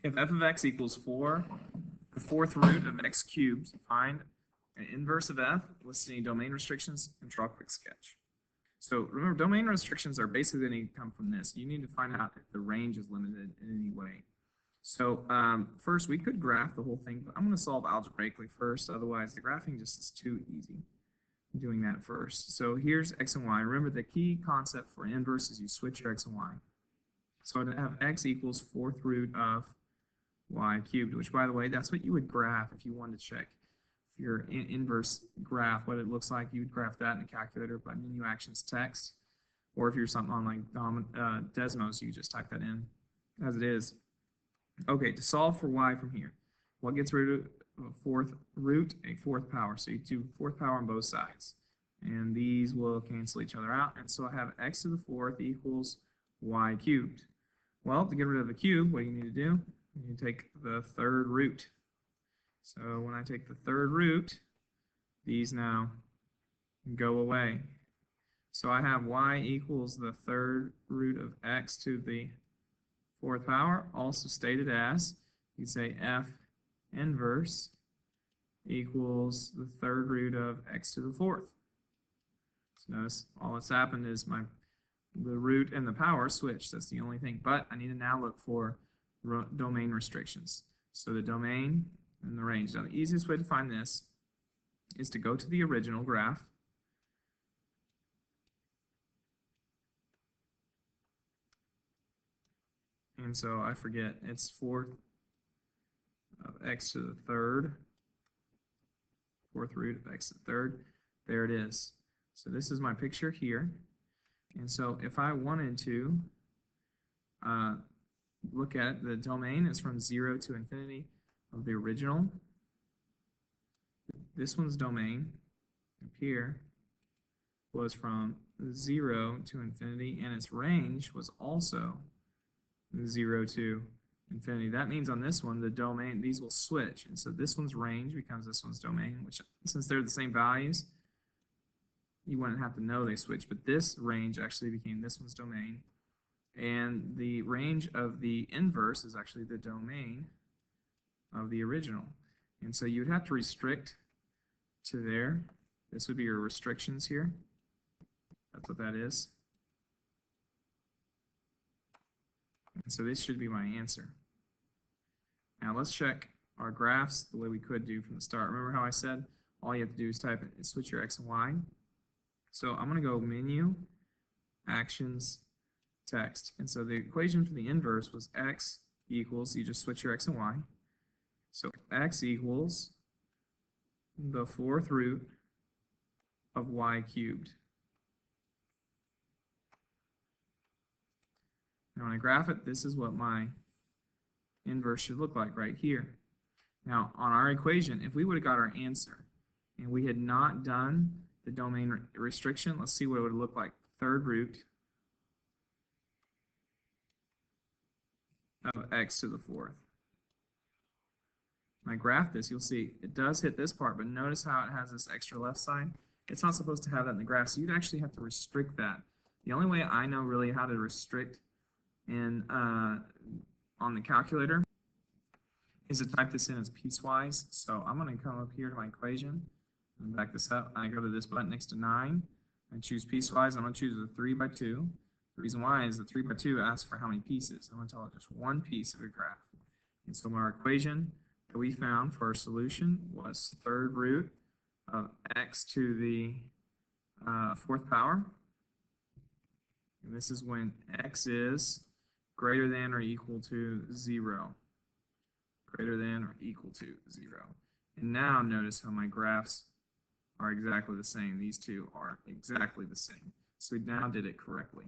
If f of x equals 4, the fourth root of x cubed, find an inverse of f, list any domain restrictions, and draw a quick sketch. So remember, domain restrictions are basically going to come from this. You need to find out if the range is limited in any way. So first, we could graph the whole thing, but I'm going to solve algebraically first. Otherwise, the graphing just is too easy doing that first. So here's x and y. Remember, the key concept for inverse is you switch your x and y. So to have x equals fourth root of y cubed, which, by the way, that's what you would graph if you wanted to check your inverse graph, what it looks like. You would graph that in a calculator by menu actions text, or if you're something on like Desmos, you just type that in as it is. Okay, to solve for y from here, what gets rid of a fourth root? A fourth power. So you do fourth power on both sides, and these will cancel each other out. And so I have x to the fourth equals y cubed. Well, to get rid of the cube, what do you need to do? You need to take the third root. So when I take the third root, these now go away. So I have y equals the third root of x to the fourth power, also stated as, you say f inverse equals the third root of x to the fourth. So notice all that's happened is the root and the power switched. That's the only thing. But I need to now look for domain restrictions. So the domain and the range. Now the easiest way to find this is to go to the original graph. And so I forget, it's fourth of x to the third, fourth root of x to the third. There it is. So this is my picture here. And so if I wanted to look at it, the domain is from 0 to infinity of the original. This one's domain up here was from 0 to infinity, and its range was also 0 to infinity. That means on this one, the domain, these will switch. And so this one's range becomes this one's domain, which since they're the same values, you wouldn't have to know they switch. But this range actually became this one's domain. And the range of the inverse is actually the domain of the original. And so you'd have to restrict to there. This would be your restrictions here. That's what that is. And so this should be my answer. Now let's check our graphs the way we could do from the start. Remember how I said all you have to do is type it and switch your x and y. So I'm going to go menu, actions, text. And so the equation for the inverse was x equals, you just switch your x and y. So x equals the fourth root of y cubed. Now when I graph it, this is what my inverse should look like right here. Now on our equation, if we would have got our answer and we had not done the domain restriction, let's see what it would look like. Third root of x to the fourth. When I graph this, you'll see it does hit this part, but notice how it has this extra left side. It's not supposed to have that in the graph, so you'd actually have to restrict that. The only way I know really how to restrict on the calculator is to type this in as piecewise. So I'm going to come up here to my equation and back this up. I go to this button next to 9 and choose piecewise. I'm going to choose a 3 by 2. The reason why is the 3 by 2 asks for how many pieces. I'm going to tell it just one piece of a graph. And so our equation that we found for our solution was third root of x to the fourth power. And this is when x is greater than or equal to 0. Greater than or equal to 0. And now notice how my graphs are exactly the same. These two are exactly the same. So we now did it correctly.